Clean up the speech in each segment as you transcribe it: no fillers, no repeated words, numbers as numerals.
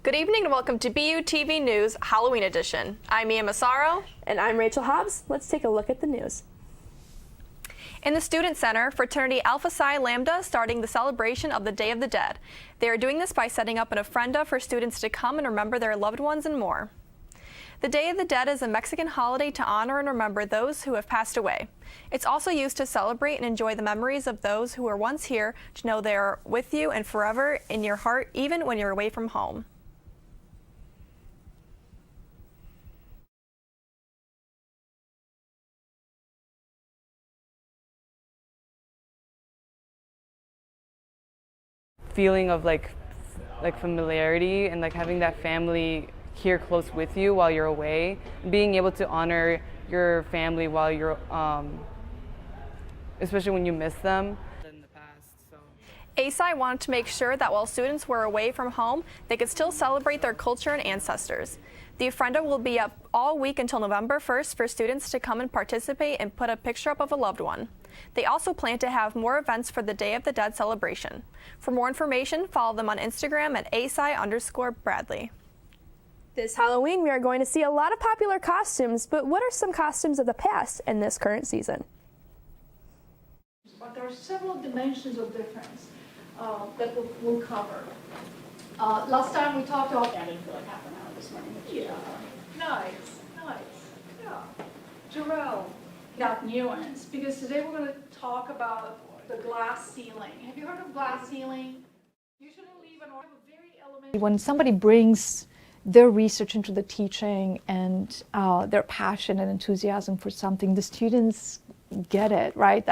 Good evening and welcome to BUTV News Halloween Edition. I'm Mia Massaro. And I'm Rachel Hobbs. Let's take a look at the news. In the Student Center, fraternity Alpha Psi Lambda is starting the celebration of the Day of the Dead. They are doing this by setting up an ofrenda for students to come and remember their loved ones and more. The Day of the Dead is a Mexican holiday to honor and remember those who have passed away. It's also used to celebrate and enjoy the memories of those who were once here, to know they are with you and forever in your heart, even when you're away from home. Feeling of like familiarity and like having that family here close with you while you're away, being able to honor your family while you're especially when you miss them. In the past, ASI wanted to make sure that while students were away from home, they could still celebrate their culture and ancestors. The ofrenda will be up all week until November 1st for students to come and participate and put a picture up of a loved one. They also plan to have more events for the Day of the Dead celebration. For more information, follow them on Instagram at ASI_Bradley. This Halloween, we are going to see a lot of popular costumes, but what are some costumes of the past in this current season? But there are several dimensions of difference that we'll cover. Last time we talked about that for like half an hour this morning. Yeah. Nice. Yeah. Jarrell got nuance because today we're going to talk about the glass ceiling. Have you heard of glass ceiling? You shouldn't leave an very elementary. When somebody brings their research into the teaching and their passion and enthusiasm for something, the students get it, right?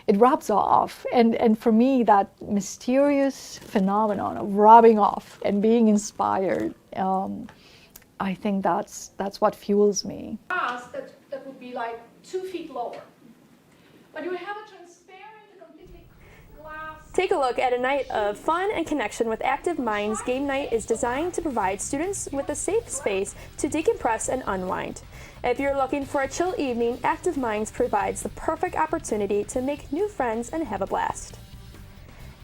It rubs off. And for me, that mysterious phenomenon of rubbing off and being inspired, I think that's what fuels me. Glass that would be like 2 feet lower. But you have a transparent, completely glass. Take a look at a night of fun and connection with Active Minds. Game night is designed to provide students with a safe space to decompress and unwind. If you're looking for a chill evening, Active Minds provides the perfect opportunity to make new friends and have a blast.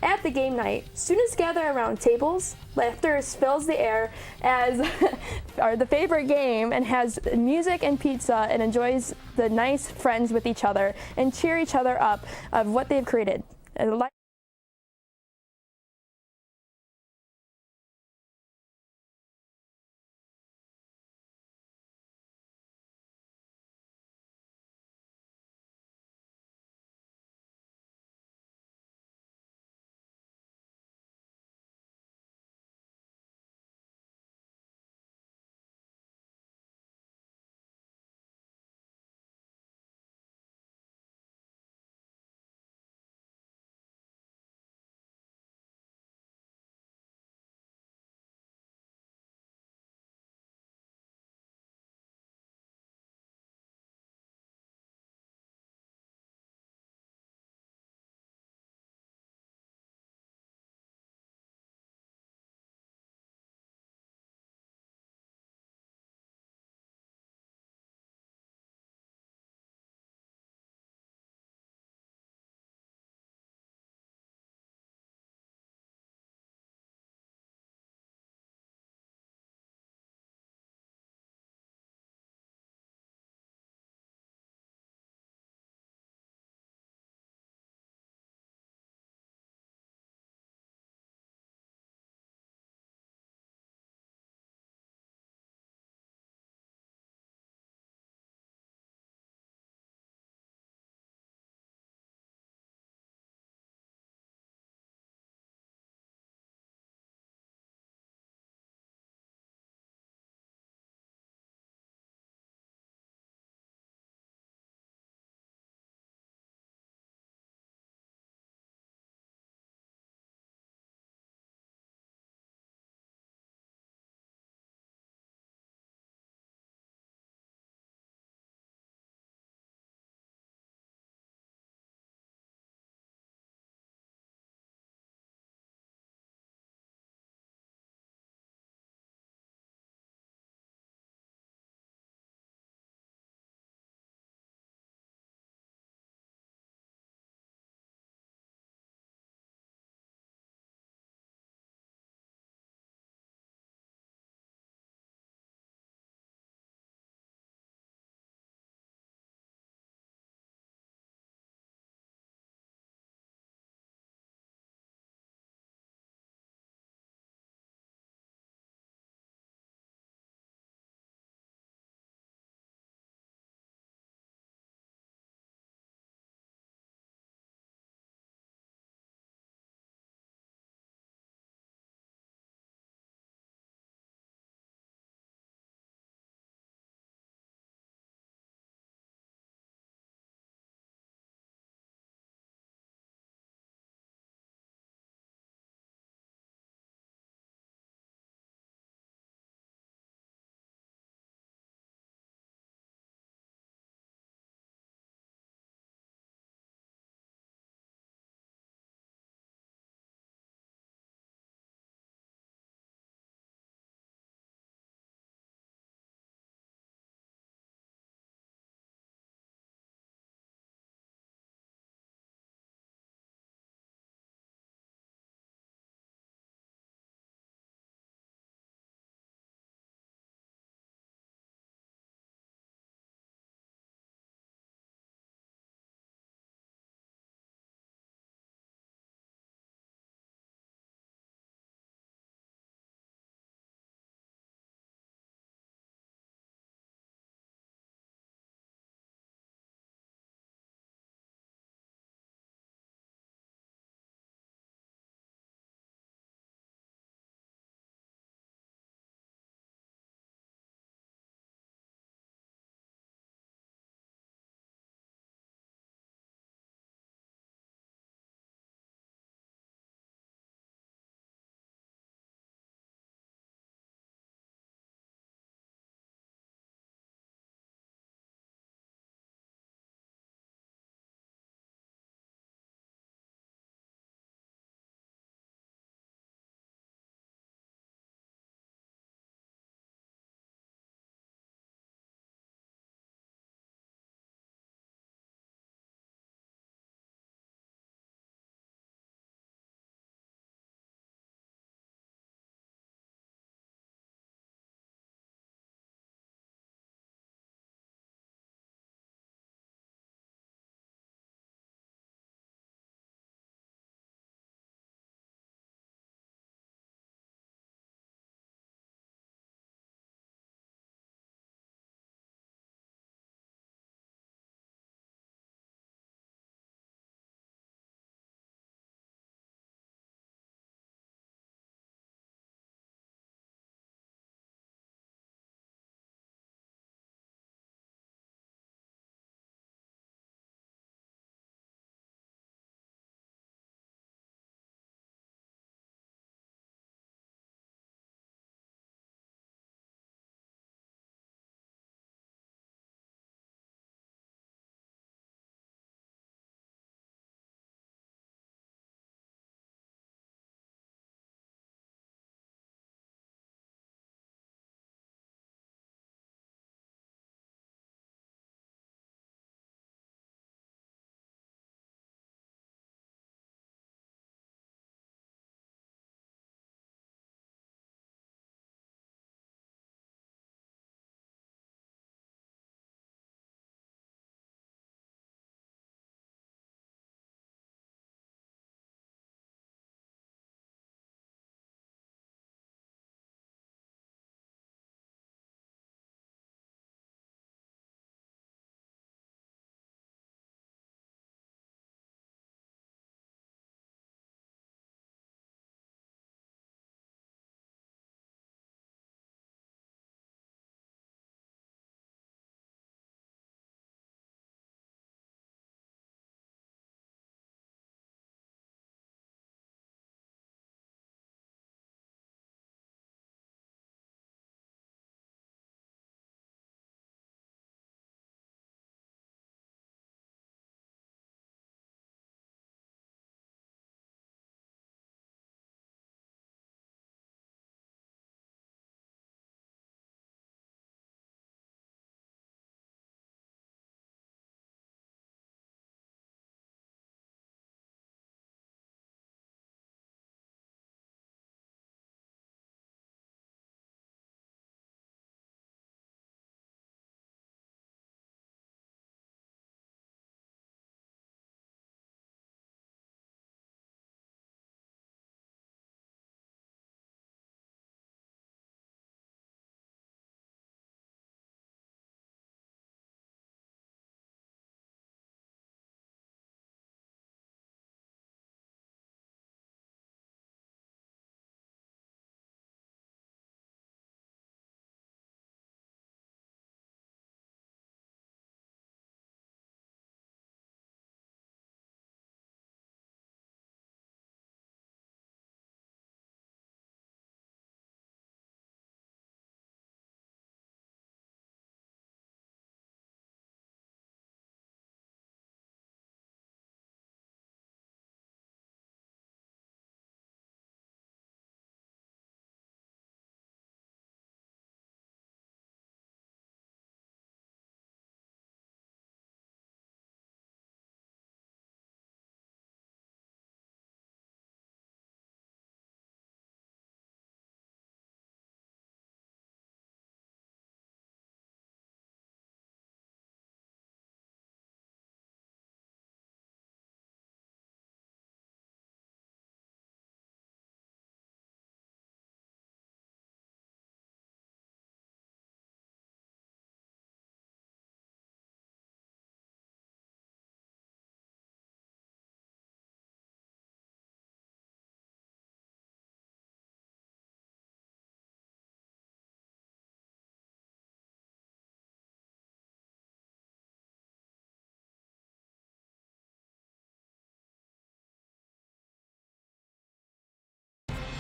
At the game night, students gather around tables, laughter fills the air as the favorite game, and has music and pizza, and enjoys the nice friends with each other and cheer each other up of what they've created.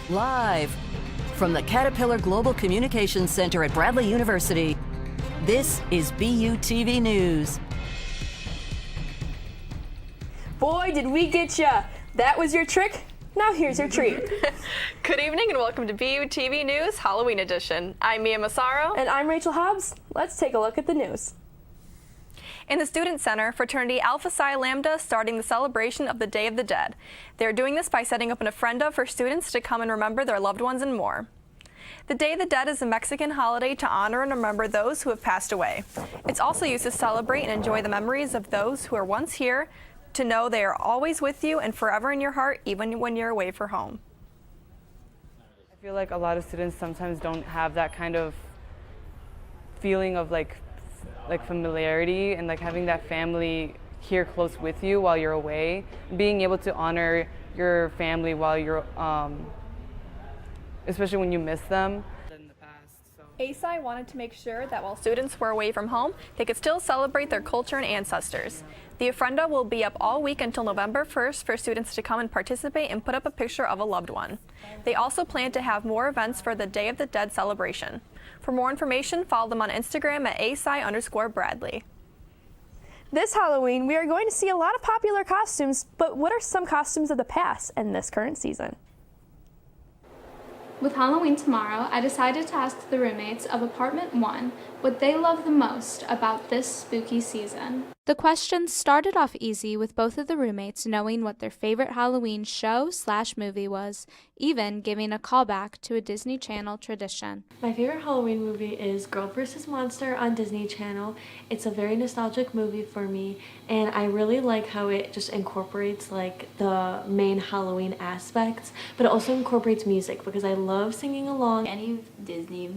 Live from the Caterpillar Global Communications Center at Bradley University, this is BUTV News. Boy, did we get ya! That was your trick? Now here's your treat. Good evening and welcome to BUTV News Halloween Edition. I'm Mia Massaro. And I'm Rachel Hobbs. Let's take a look at the news. In the Student Center, fraternity Alpha Psi Lambda is starting the celebration of the Day of the Dead. They're doing this by setting up an ofrenda for students to come and remember their loved ones and more. The Day of the Dead is a Mexican holiday to honor and remember those who have passed away. It's also used to celebrate and enjoy the memories of those who were once here, to know they are always with you and forever in your heart, even when you're away from home. I feel like a lot of students sometimes don't have that kind of feeling of like familiarity and like having that family here close with you while you're away, being able to honor your family while you're, especially when you miss them. ASI wanted to make sure that while students were away from home, they could still celebrate their culture and ancestors. The ofrenda will be up all week until November 1st for students to come and participate and put up a picture of a loved one. They also plan to have more events for the Day of the Dead celebration. For more information, follow them on Instagram at ASI_Bradley. This Halloween, we are going to see a lot of popular costumes, but what are some costumes of the past and this current season? With Halloween tomorrow, I decided to ask the roommates of Apartment 1 what they love the most about this spooky season. The questions started off easy with both of the roommates knowing what their favorite Halloween show/movie was, even giving a callback to a Disney Channel tradition. My favorite Halloween movie is Girl vs. Monster on Disney Channel. It's a very nostalgic movie for me, and I really like how it just incorporates like the main Halloween aspects, but it also incorporates music because I love singing along. Any Disney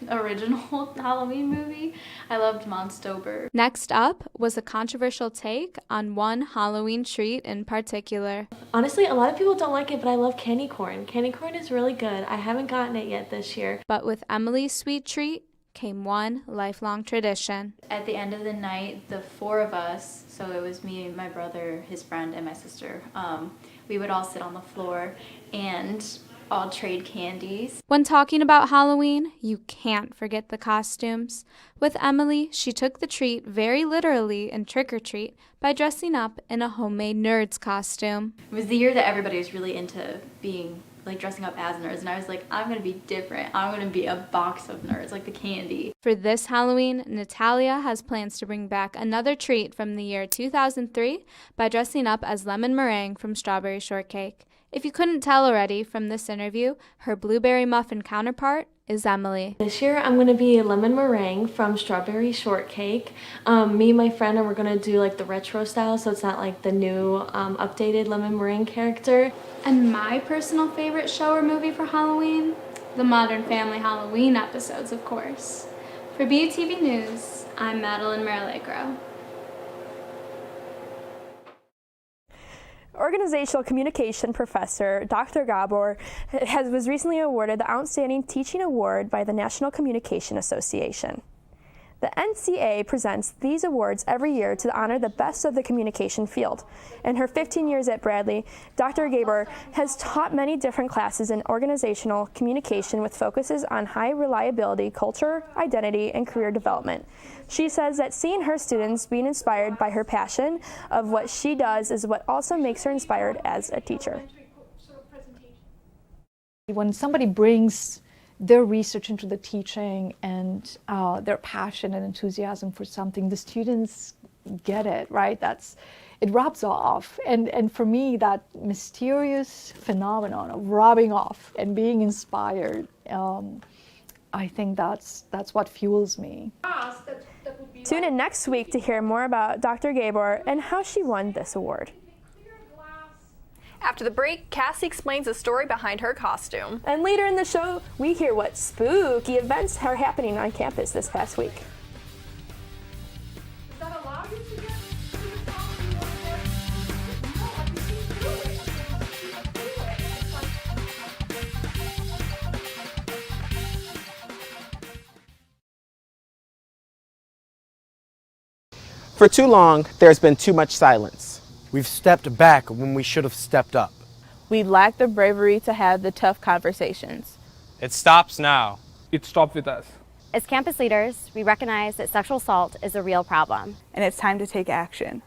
original Halloween movie. I loved Monstober. Next up was a controversial take on one Halloween treat in particular. Honestly, a lot of people don't like it, but I love candy corn. Candy corn is really good. I haven't gotten it yet this year. But with Emily's sweet treat came one lifelong tradition. At the end of the night, the four of us, so it was me, my brother, his friend, and my sister, we would all sit on the floor and all trade candies. When talking about Halloween, you can't forget the costumes. With Emily, she took the treat very literally in Trick or Treat by dressing up in a homemade nerd's costume. It was the year that everybody was really into being like dressing up as nerds, and I was like, I'm gonna be different. I'm gonna be a box of nerds, like the candy. For this Halloween, Natalia has plans to bring back another treat from the year 2003 by dressing up as lemon meringue from Strawberry Shortcake. If you couldn't tell already from this interview, her blueberry muffin counterpart is Emily. This year I'm going to be lemon meringue from Strawberry Shortcake. Me and my friend, and we're going to do like the retro style, so it's not like the new updated lemon meringue character. And my personal favorite show or movie for Halloween? The Modern Family Halloween episodes, of course. For BUTV News, I'm Madeline Marilegro. Organizational communication professor Dr. Gabor was recently awarded the Outstanding Teaching Award by the National Communication Association. The NCA presents these awards every year to honor the best of the communication field. In her 15 years at Bradley, Dr. Gabor has taught many different classes in organizational communication with focuses on high reliability, culture, identity, and career development. She says that seeing her students being inspired by her passion of what she does is what also makes her inspired as a teacher. When somebody brings their research into the teaching and their passion and enthusiasm for something, the students get it, right? It rubs off. And for me, that mysterious phenomenon of rubbing off and being inspired, I think that's what fuels me. Tune in next week to hear more about Dr. Gabor and how she won this award. After the break, Cassie explains the story behind her costume. And later in the show, we hear what spooky events are happening on campus this past week. For too long, there's been too much silence. We've stepped back when we should have stepped up. We lack the bravery to have the tough conversations. It stops now. It stopped with us. As campus leaders, we recognize that sexual assault is a real problem. And it's time to take action.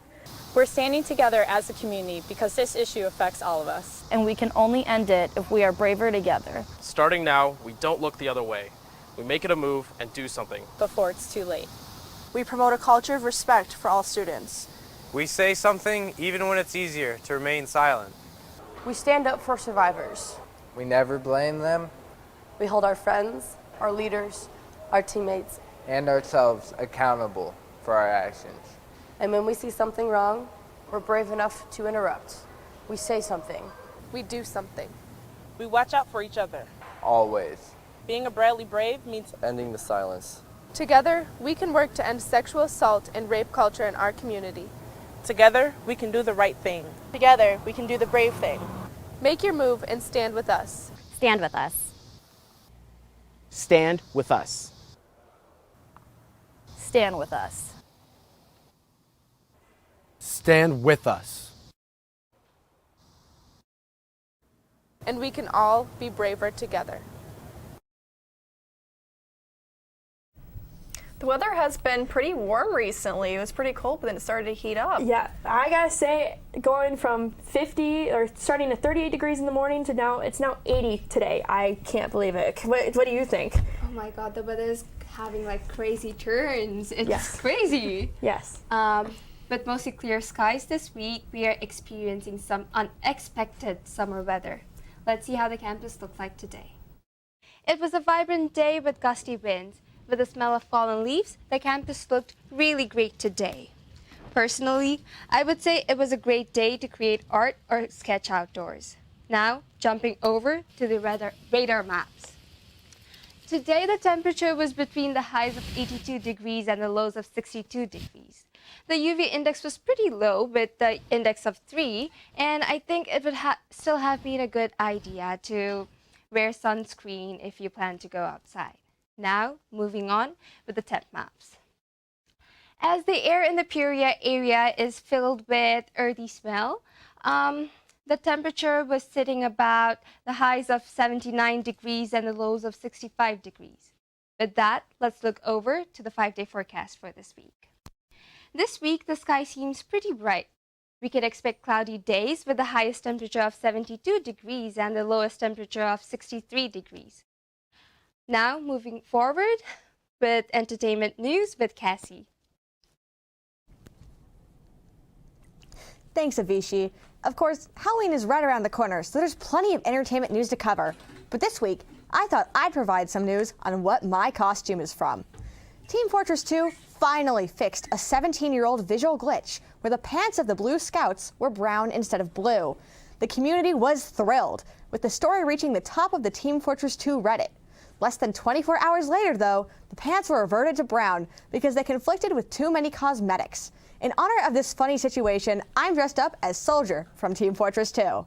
We're standing together as a community because this issue affects all of us. And we can only end it if we are braver together. Starting now, we don't look the other way. We make it a move and do something. Before it's too late. We promote a culture of respect for all students. We say something even when it's easier to remain silent. We stand up for survivors. We never blame them. We hold our friends, our leaders, our teammates, and ourselves accountable for our actions. And when we see something wrong, we're brave enough to interrupt. We say something. We do something. We watch out for each other. Always. Being a Bradley Brave means ending the silence. Together, we can work to end sexual assault and rape culture in our community. Together, we can do the right thing. Together, we can do the brave thing. Make your move and stand with us. Stand with us. Stand with us. Stand with us. Stand with us. And we can all be braver together. The weather has been pretty warm recently. It was pretty cold, but then it started to heat up. Yeah, I gotta say, going from 50 or starting at 38 degrees in the morning to now, it's now 80 today. I can't believe it. What do you think? Oh my God, the weather is having like crazy turns. It's Yes. crazy. Yes. But mostly clear skies this week. We are experiencing some unexpected summer weather. Let's see how the campus looks like today. It was a vibrant day with gusty winds. With the smell of fallen leaves, the campus looked really great today. Personally, I would say it was a great day to create art or sketch outdoors. Now, jumping over to the radar maps. Today, the temperature was between the highs of 82 degrees and the lows of 62 degrees. The UV index was pretty low with the index of 3, and I think it would still have been a good idea to wear sunscreen if you plan to go outside. Now, moving on with the temp maps. As the air in the Peoria area is filled with earthy smell, the temperature was sitting about the highs of 79 degrees and the lows of 65 degrees. With that, let's look over to the 5-day forecast for this week. This week, the sky seems pretty bright. We can expect cloudy days with the highest temperature of 72 degrees and the lowest temperature of 63 degrees. Now, moving forward with entertainment news with Cassie. Thanks, Avishi. Of course, Halloween is right around the corner, so there's plenty of entertainment news to cover. But this week, I thought I'd provide some news on what my costume is from. Team Fortress 2 finally fixed a 17-year-old visual glitch where the pants of the Blue Scouts were brown instead of blue. The community was thrilled, with the story reaching the top of the Team Fortress 2 Reddit. Less than 24 hours later, though, the pants were reverted to brown because they conflicted with too many cosmetics. In honor of this funny situation, I'm dressed up as Soldier from Team Fortress 2.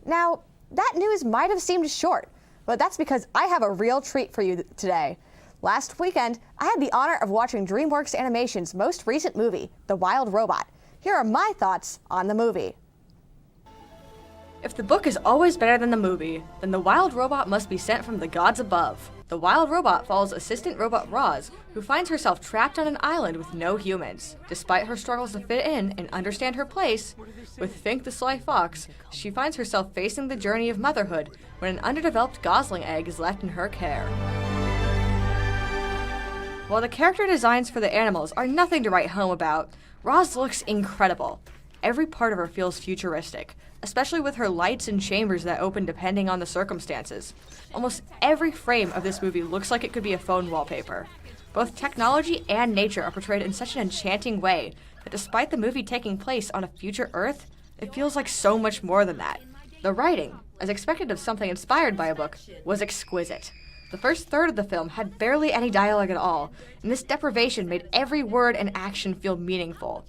Now, that news might have seemed short, but that's because I have a real treat for you today. Last weekend, I had the honor of watching DreamWorks Animation's most recent movie, The Wild Robot. Here are my thoughts on the movie. If the book is always better than the movie, then the wild robot must be sent from the gods above. The wild robot follows assistant robot Roz, who finds herself trapped on an island with no humans. Despite her struggles to fit in and understand her place, with Fink the Sly Fox, she finds herself facing the journey of motherhood when an underdeveloped gosling egg is left in her care. While the character designs for the animals are nothing to write home about, Roz looks incredible. Every part of her feels futuristic, especially with her lights and chambers that open depending on the circumstances. Almost every frame of this movie looks like it could be a phone wallpaper. Both technology and nature are portrayed in such an enchanting way that despite the movie taking place on a future Earth, it feels like so much more than that. The writing, as expected of something inspired by a book, was exquisite. The first third of the film had barely any dialogue at all, and this deprivation made every word and action feel meaningful.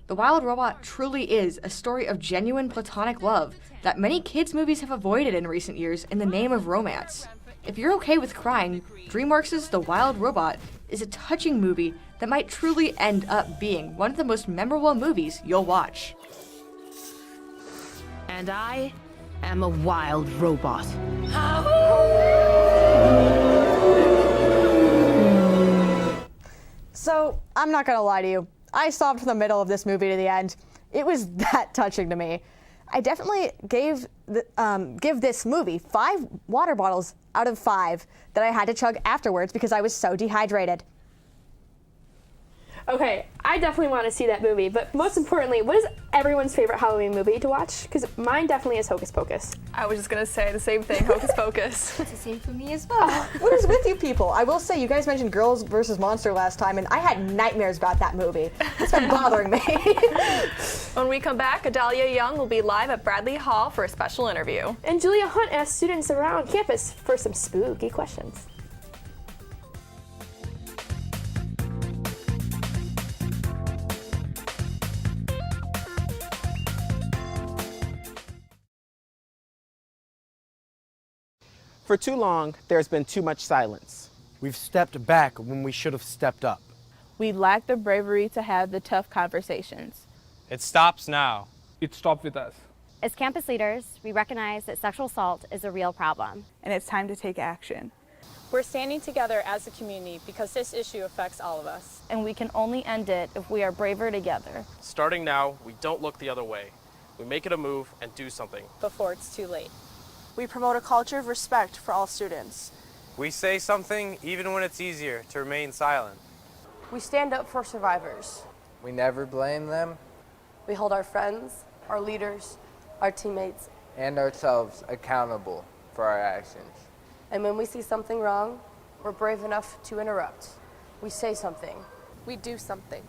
The Wild Robot truly is a story of genuine platonic love that many kids' movies have avoided in recent years in the name of romance. If you're okay with crying, DreamWorks' The Wild Robot is a touching movie that might truly end up being one of the most memorable movies you'll watch. And I am a wild robot. So, I'm not gonna lie to you. I stopped from the middle of this movie to the end. It was that touching to me. I definitely give this movie 5 water bottles out of 5 that I had to chug afterwards because I was so dehydrated. Okay, I definitely want to see that movie, but most importantly, what is everyone's favorite Halloween movie to watch? Because mine definitely is Hocus Pocus. I was just gonna say the same thing, Hocus Pocus. It's the same for me as well. What is with you people? I will say, you guys mentioned Girls vs. Monster last time, and I had nightmares about that movie. It's been bothering me. When we come back, Adalia Young will be live at Bradley Hall for a special interview. And Julia Hunt asked students around campus for some spooky questions. For too long, there's been too much silence. We've stepped back when we should have stepped up. We lack the bravery to have the tough conversations. It stops now. It stopped with us. As campus leaders, we recognize that sexual assault is a real problem. And it's time to take action. We're standing together as a community because this issue affects all of us. And we can only end it if we are braver together. Starting now, we don't look the other way. We make it a move and do something. Before it's too late. We promote a culture of respect for all students. We say something even when it's easier to remain silent. We stand up for survivors. We never blame them. We hold our friends, our leaders, our teammates, and ourselves accountable for our actions. And when we see something wrong, we're brave enough to interrupt. We say something. We do something.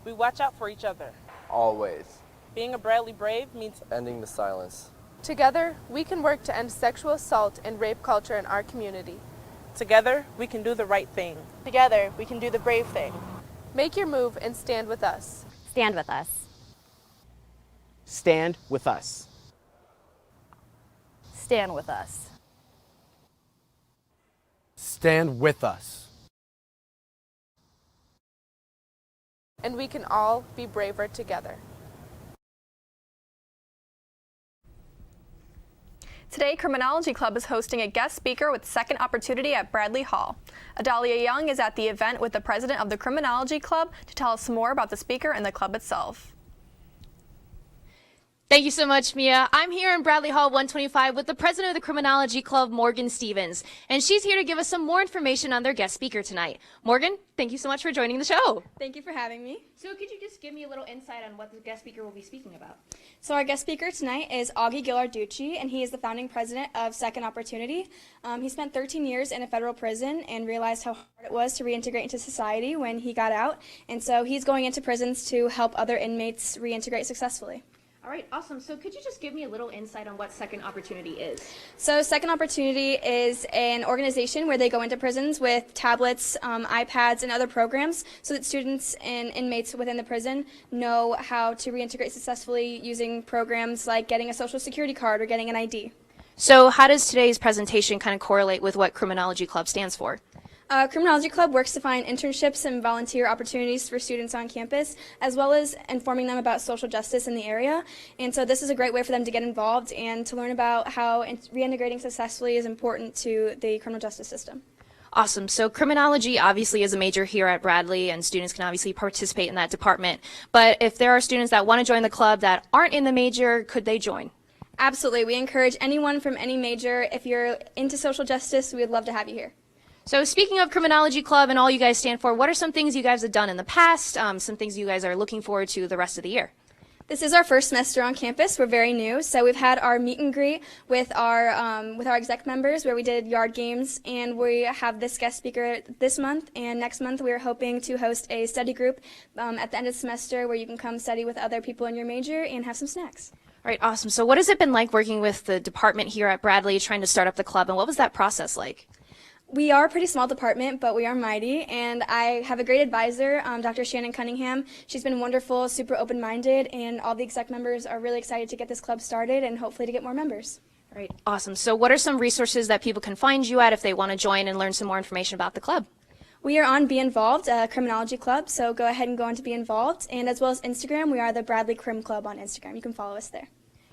We watch out for each other. Always. Being a Bradley Brave means ending the silence. Together, we can work to end sexual assault and rape culture in our community. together we can do the right thing. Together, we can do the brave thing. Make your move and stand with us. Stand with us. Stand with us. Stand with us. Stand with us. And we can all be braver together. Today, Criminology Club is hosting a guest speaker with Second Opportunity at Bradley Hall. Adalia Young is at the event with the president of the Criminology Club to tell us more about the speaker and the club itself. Thank you so much, Mia. I'm here in Bradley Hall 125 with the president of the Criminology Club, Morgan Stevens, and she's here to give us some more information on their guest speaker tonight. Morgan, thank you so much for joining the show. Thank you for having me. So could you just give me a little insight on what the guest speaker will be speaking about? So our guest speaker tonight is Augie Gillarducci, and he is the founding president of Second Opportunity. He spent 13 years in a federal prison and realized how hard it was to reintegrate into society when he got out, and so he's going into prisons to help other inmates reintegrate successfully. All right, awesome. So could you just give me a little insight on what Second Opportunity is? So Second Opportunity is an organization where they go into prisons with tablets, iPads, and other programs so that students and inmates within the prison know how to reintegrate successfully using programs like getting a social security card or getting an ID. So how does today's presentation kind of correlate with what Criminology Club stands for? Criminology Club works to find internships and volunteer opportunities for students on campus, as well as informing them about social justice in the area. And so this is a great way for them to get involved and to learn about how reintegrating successfully is important to the criminal justice system. Awesome. So criminology obviously is a major here at Bradley, and students can obviously participate in that department. But if there are students that want to join the club that aren't in the major, could they join? Absolutely. We encourage anyone from any major. If you're into social justice, we would love to have you here. So speaking of Criminology Club and all you guys stand for, what are some things you guys have done in the past, some things you guys are looking forward to the rest of the year? This is our first semester on campus. We're very new, so we've had our meet and greet with our exec members where we did yard games, and we have this guest speaker this month, and next month we're hoping to host a study group at the end of the semester where you can come study with other people in your major and have some snacks. All right, awesome. So what has it been like working with the department here at Bradley trying to start up the club, and what was that process like? We are a pretty small department, but we are mighty, and I have a great advisor, Dr. Shannon Cunningham. She's been wonderful, super open-minded, and all the exec members are really excited to get this club started and hopefully to get more members. All right, awesome. So what are some resources that people can find you at if they want to join and learn some more information about the club? We are on Be Involved, a criminology club, so go ahead and go on to Be Involved, and as well as Instagram, we are the Bradley Crim Club on Instagram. You can follow us there.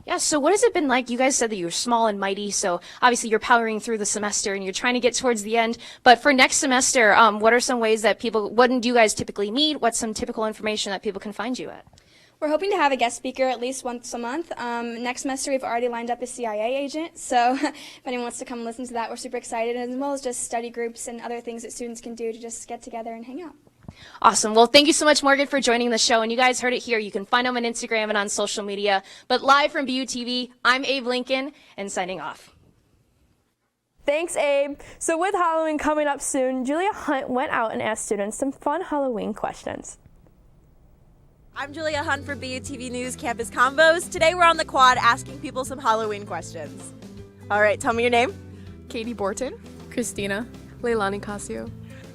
Yeah, so what has it been like? You guys said that you were small and mighty, so obviously you're powering through the semester and you're trying to get towards the end. But for next semester, what are some ways that when do you guys typically meet? What's some typical information that people can find you at? We're hoping to have a guest speaker at least once a month. Next semester, we've already lined up a CIA agent, so if anyone wants to come listen to that, we're super excited, as well as just study groups and other things that students can do to just get together and hang out. Awesome. Well, thank you so much, Morgan, for joining the show. And you guys heard it here. You can find them on Instagram and on social media. But live from BUTV, I'm Abe Lincoln, and signing off. Thanks, Abe. So with Halloween coming up soon, Julia Hunt went out and asked students some fun Halloween questions. I'm Julia Hunt for BUTV News Campus Combos. Today we're on the quad asking people some Halloween questions. All right, tell me your name. Katie Borton. Christina. Leilani Casio.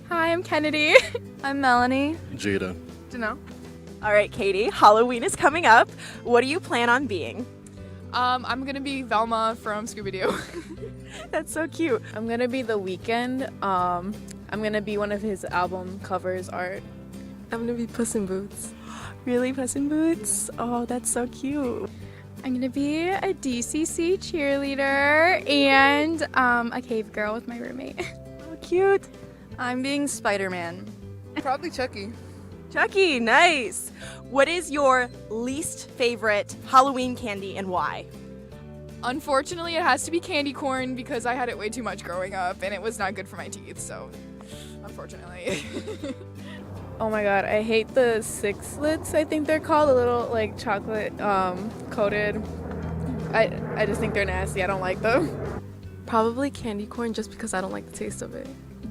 Hi, I'm Kennedy. I'm Melanie. Jada. Janelle. All right, Katie, Halloween is coming up. What do you plan on being? I'm gonna be Velma from Scooby-Doo. That's so cute. I'm gonna be The Weeknd. I'm gonna be one of his album covers art. I'm gonna be Puss in Boots. Really, Puss in Boots? Oh, that's so cute. I'm gonna be a DCC cheerleader and a cave girl with my roommate. Oh, cute. I'm being Spider-Man. Probably Chucky. Chucky, nice. What is your least favorite Halloween candy and why? Unfortunately, it has to be candy corn because I had it way too much growing up and it was not good for my teeth, so unfortunately. Oh my god, I hate the sixlets, I think they're called, a little like chocolate coated. I just think they're nasty. I don't like them. Probably candy corn just because I don't like the taste of it.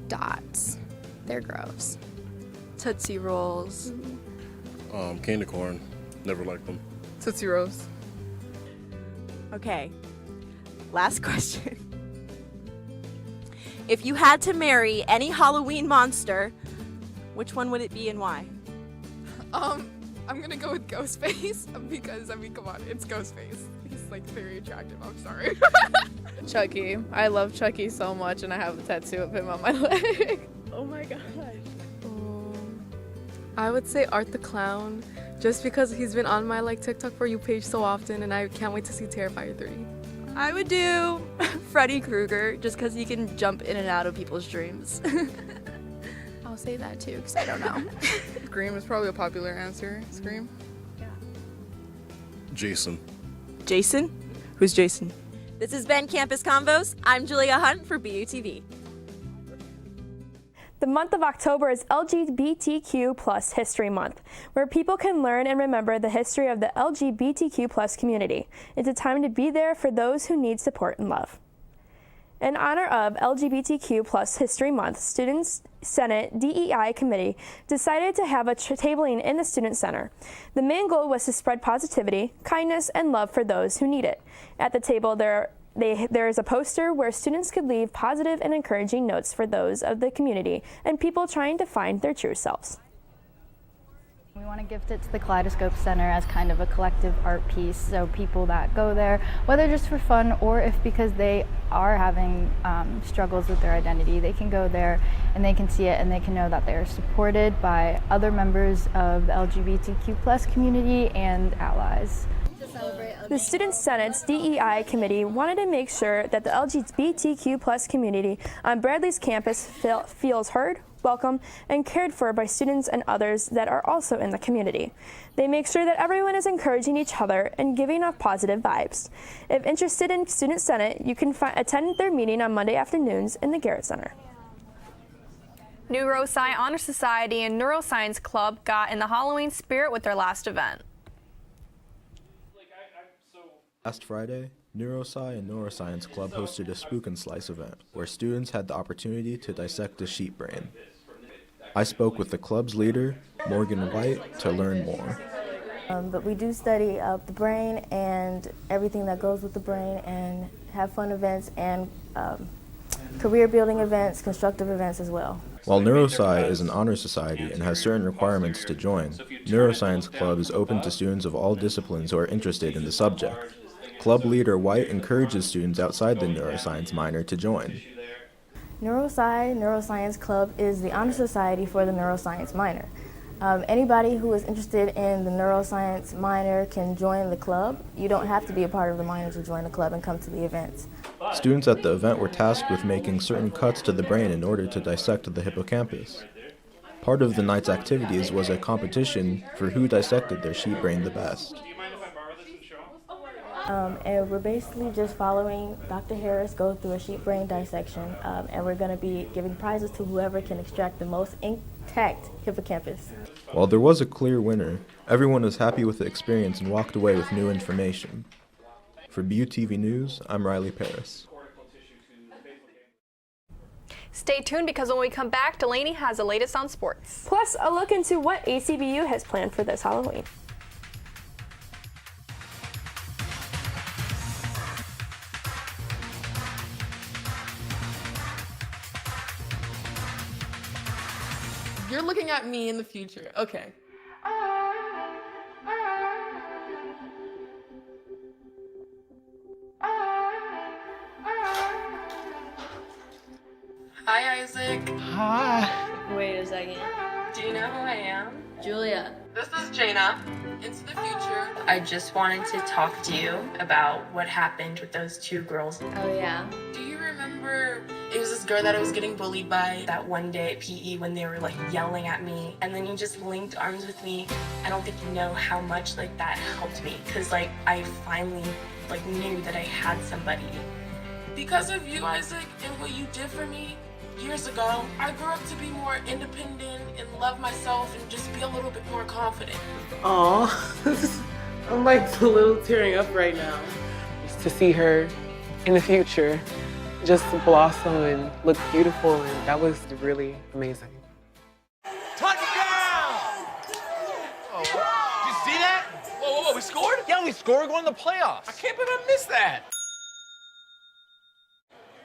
Dots. They're gross. Tootsie Rolls. Candy corn. Never liked them. Tootsie Rolls. Okay, last question. If you had to marry any Halloween monster, which one would it be and why? I'm gonna go with Ghostface because, I mean, come on, it's Ghostface. He's like very attractive, I'm sorry. Chucky. I love Chucky so much and I have a tattoo of him on my leg. Oh my gosh. I would say Art the Clown just because he's been on my TikTok For You page so often and I can't wait to see Terrifier 3. I would do Freddy Krueger just because he can jump in and out of people's dreams. I'll say that too because I don't know. Scream is probably a popular answer. Scream? Jason. Jason? Who's Jason? This has been Campus Convos. I'm Julia Hunt for BUTV. The month of October is LGBTQ+ History Month, where people can learn and remember the history of the LGBTQ+ community. It's a time to be there for those who need support and love. In honor of LGBTQ+ History Month, Student Senate DEI Committee decided to have a tabling in the Student Center. The main goal was to spread positivity, kindness, and love for those who need it. At the table, there is a poster where students could leave positive and encouraging notes for those of the community and people trying to find their true selves. We want to gift it to the Kaleidoscope Center as kind of a collective art piece, so people that go there, whether just for fun or if because they are having struggles with their identity, they can go there and they can see it and they can know that they are supported by other members of the LGBTQ+ community and allies. The Student Senate's DEI Committee wanted to make sure that the LGBTQ+ community on Bradley's campus feels heard, welcome, and cared for by students and others that are also in the community. They make sure that everyone is encouraging each other and giving off positive vibes. If interested in Student Senate, you can attend their meeting on Monday afternoons in the Garrett Center. New Rosci Honor Society and Neuroscience Club got in the Halloween spirit with their last event. Last Friday, Neurosci and Neuroscience Club hosted a Spook and Slice event where students had the opportunity to dissect a sheep brain. I spoke with the club's leader, Morgan White, to learn more. But we do study the brain and everything that goes with the brain and have fun events and career building events, constructive events as well. While Neurosci is an honor society and has certain requirements to join, Neuroscience Club is open to students of all disciplines who are interested in the subject. Club leader White encourages students outside the neuroscience minor to join. Neuroscience Club is the honor society for the neuroscience minor. Anybody who is interested in the neuroscience minor can join the club. You don't have to be a part of the minor to join the club and come to the events. Students at the event were tasked with making certain cuts to the brain in order to dissect the hippocampus. Part of the night's activities was a competition for who dissected their sheep brain the best. And we're basically just following Dr. Harris go through a sheep brain dissection, and we're going to be giving prizes to whoever can extract the most intact hippocampus. While there was a clear winner, everyone was happy with the experience and walked away with new information. For BUTV News, I'm Riley Paris. Stay tuned because when we come back, Delaney has the latest on sports. Plus, a look into what ACBU has planned for this Halloween. You're looking at me in the future. Okay. Hi, Isaac. Hi. Wait a second. Do you know who I am? Julia. This is Jaina. Into the future. I just wanted to talk to you about what happened with those two girls. Oh, yeah? Do you remember it was this girl that I was getting bullied by that one day at PE when they were like yelling at me, and then you just linked arms with me? I don't think you know how much like that helped me, because like I finally like knew that I had somebody. Because of you, Isaac, and what you did for me years ago, I grew up to be more independent and love myself and just be a little bit more confident. Aw, I'm like a little tearing up right now. Just to see her in the future just blossom and look beautiful, and that was really amazing. Touchdown! Oh, did you see that? Whoa, we scored? Yeah, we scored. We're going to the playoffs. I can't believe I missed that.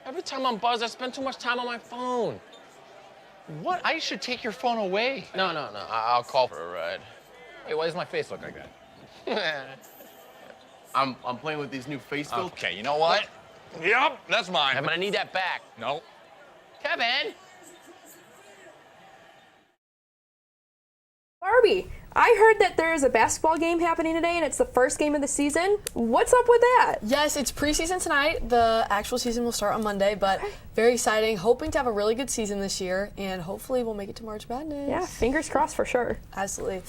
Every time I'm buzzed, I spend too much time on my phone. What? I should take your phone away. No. I'll call for a ride. Hey, why does my face look like that? I'm playing with these new face filters. Okay, you know what? Yep, that's mine. I'm gonna need that back. No. Kevin! Barbie, I heard that there is a basketball game happening today and it's the first game of the season. What's up with that? Yes, it's preseason tonight. The actual season will start on Monday, but very exciting. Hoping to have a really good season this year, and hopefully we'll make it to March Madness. Yeah, fingers crossed for sure. Absolutely.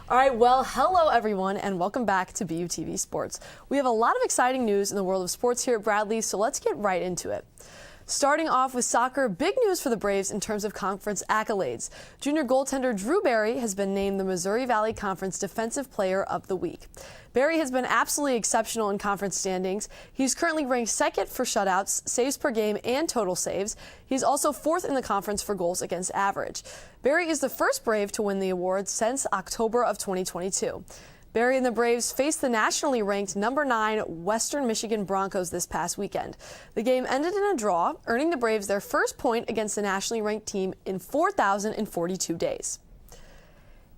All right, well, hello everyone, and welcome back to BUTV Sports. We have a lot of exciting news in the world of sports here at Bradley, so let's get right into it. Starting off with soccer, big news for the Braves in terms of conference accolades. Junior goaltender Drew Barry has been named the Missouri Valley Conference Defensive Player of the Week. Barry has been absolutely exceptional in conference standings. He's currently ranked second for shutouts, saves per game, and total saves. He's also fourth in the conference for goals against average. Barry is the first Brave to win the award since October of 2022. Barry and the Braves faced the nationally ranked number 9 Western Michigan Broncos this past weekend. The game ended in a draw, earning the Braves their first point against the nationally ranked team in 4,042 days.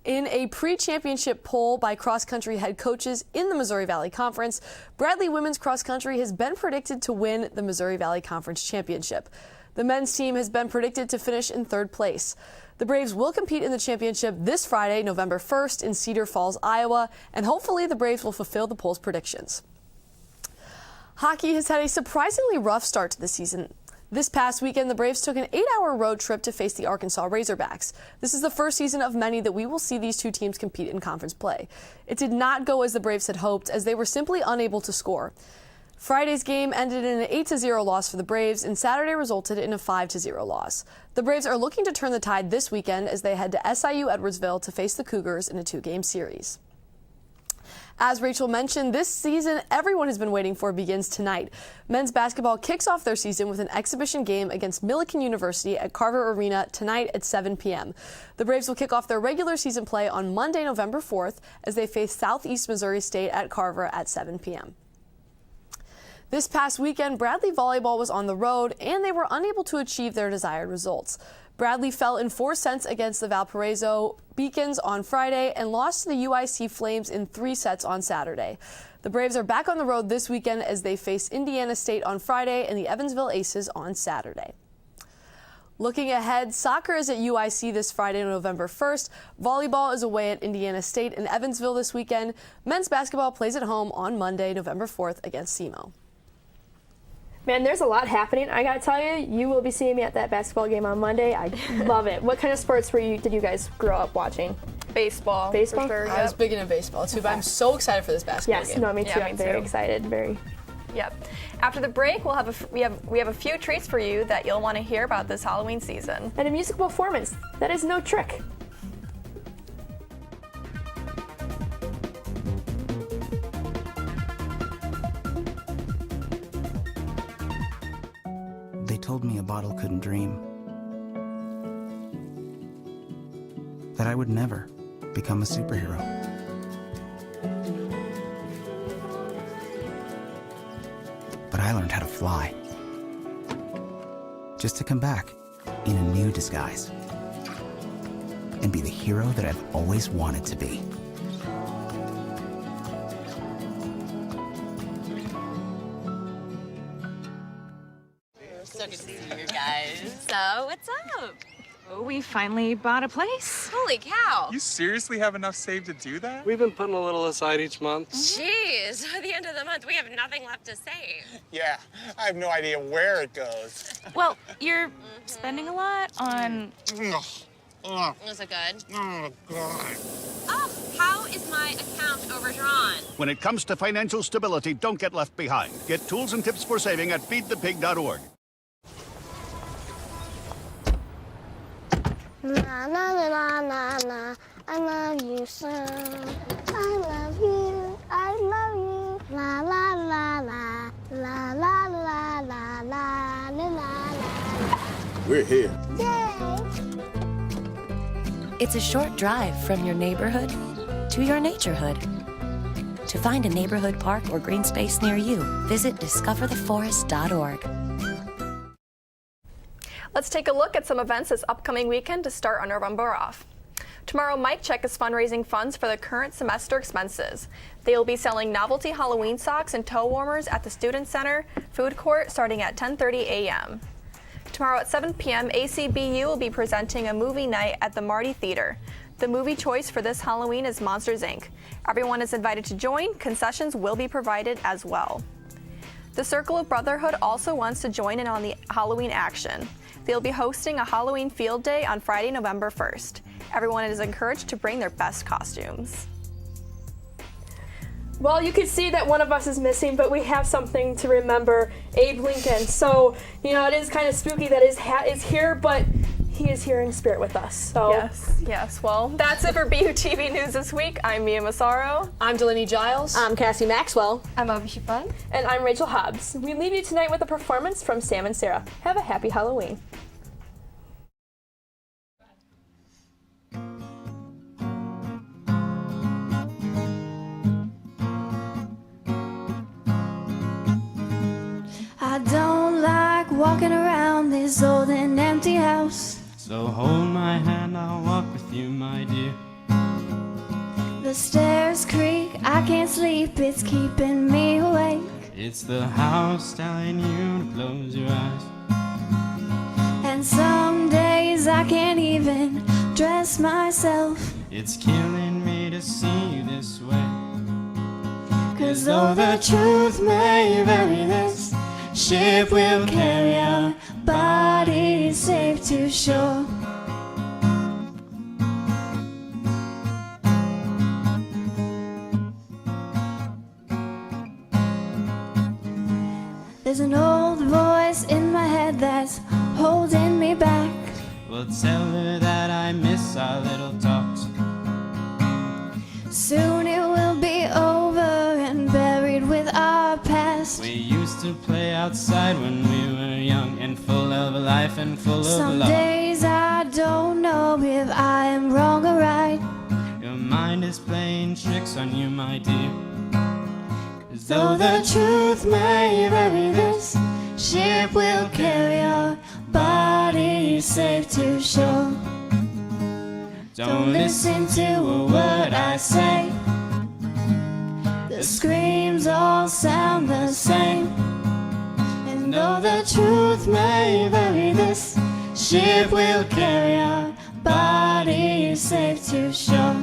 In a pre-championship poll by cross-country head coaches in the Missouri Valley Conference, Bradley women's cross-country has been predicted to win the Missouri Valley Conference Championship. The men's team has been predicted to finish in third place. The Braves will compete in the championship this Friday, November 1st in Cedar Falls, Iowa, and hopefully the Braves will fulfill the poll's predictions. Hockey has had a surprisingly rough start to the season. This past weekend, the Braves took an 8-hour road trip to face the Arkansas Razorbacks. This is the first season of many that we will see these two teams compete in conference play. It did not go as the Braves had hoped, as they were simply unable to score. Friday's game ended in an 8-0 loss for the Braves, and Saturday resulted in a 5-0 loss. The Braves are looking to turn the tide this weekend as they head to SIU Edwardsville to face the Cougars in a 2-game series. As Rachel mentioned, this season everyone has been waiting for begins tonight. Men's basketball kicks off their season with an exhibition game against Millikan University at Carver Arena tonight at 7 p.m. The Braves will kick off their regular season play on Monday, November 4th, as they face Southeast Missouri State at Carver at 7 p.m. This past weekend, Bradley volleyball was on the road, and they were unable to achieve their desired results. Bradley fell in 4 sets against the Valparaiso Beacons on Friday and lost to the UIC Flames in 3 sets on Saturday. The Braves are back on the road this weekend as they face Indiana State on Friday and the Evansville Aces on Saturday. Looking ahead, soccer is at UIC this Friday, November 1st. Volleyball is away at Indiana State in Evansville this weekend. Men's basketball plays at home on Monday, November 4th against SEMO. Man, there's a lot happening. I gotta tell you, you will be seeing me at that basketball game on Monday. I love it. What kind of sports did you guys grow up watching? Baseball. Baseball? For sure, I was big into baseball too, but I'm so excited for this basketball game. Yes, no, me too. I'm very excited. Very. Yep. After the break, we have a few treats for you that you'll want to hear about this Halloween season. And a musical performance. That is no trick. They told me a bottle couldn't dream. That I would never become a superhero. But I learned how to fly. Just to come back in a new disguise. And be the hero that I've always wanted to be. So good to see you guys. So, what's up? Oh, we finally bought a place. Holy cow. You seriously have enough saved to do that? We've been putting a little aside each month. Jeez, at the end of the month, we have nothing left to save. Yeah, I have no idea where it goes. Well, you're spending a lot on... Is it good? Oh, God. Oh, how is my account overdrawn? When it comes to financial stability, don't get left behind. Get tools and tips for saving at feedthepig.org. Na na na na na, I love you so. I love you, I love you. La la la la, la la la la la la la. We're here. Yay! It's a short drive from your neighborhood to your naturehood. To find a neighborhood park or green space near you, visit discovertheforest.org. Let's take a look at some events this upcoming weekend to start our November off. Tomorrow, Mike Check is fundraising funds for the current semester expenses. They will be selling novelty Halloween socks and toe warmers at the Student Center food court starting at 10:30 a.m. Tomorrow at 7 p.m., ACBU will be presenting a movie night at the Marty Theater. The movie choice for this Halloween is Monsters, Inc. Everyone is invited to join. Concessions will be provided as well. The Circle of Brotherhood also wants to join in on the Halloween action. They'll be hosting a Halloween field day on Friday, November 1st. Everyone is encouraged to bring their best costumes. Well, you can see that one of us is missing, but we have something to remember Abe Lincoln. So, you know, it is kind of spooky that his hat is here, but he is here in spirit with us. So Yes. Well, that's it for BUTV News this week. I'm Mia Massaro. I'm Delaney Giles. I'm Cassie Maxwell. I'm Abhishipan. And I'm Rachel Hobbs. We leave you tonight with a performance from Sam and Sarah. Have a happy Halloween. I don't like walking around this old and empty house. So hold my hand, I'll walk with you, my dear. The stairs creak, I can't sleep, it's keeping me awake. It's the house telling you to close your eyes. And some days I can't even dress myself. It's killing me to see you this way. 'Cause though the truth may vary, this ship will carry our bodies safe to shore. There's an old voice in my head that's holding me back. Well, tell her that I miss our little talks. Soon it will be over and buried with our past. We used to play outside when we were young and full of life and full of Some love. days I don't know if I am wrong or right. Your mind is playing tricks on you, my dear. 'Cause Though the truth may vary, this ship will carry our bodies safe to shore. Don't listen to a word I say. The screams all sound the same. And though the truth may vary, this ship will carry our bodies safe to shore.